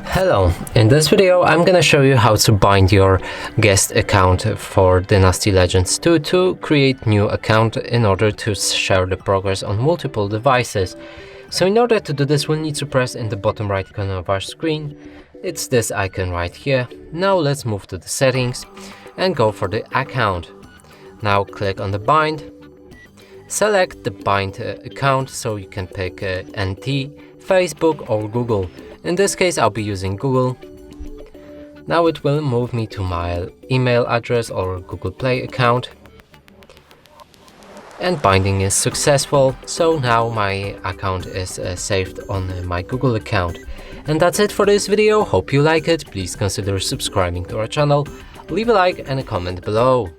Hello, in this video I'm gonna show you how to bind your guest account for Dynasty Legends 2 to create new account in order to share the progress on multiple devices. So in order to do this, we'll need to press in the bottom right corner of our screen. It's this icon right here. Now let's move to the settings and go for the account. Now click on the bind. Select the bind account, so you can pick NT, Facebook or Google. In this case, I'll be using Google. Now it will move me to my email address or Google Play account. And binding is successful, so now my account is saved on my Google account. And that's it for this video. Hope you like it. Please consider subscribing to our channel. Leave a like and a comment below.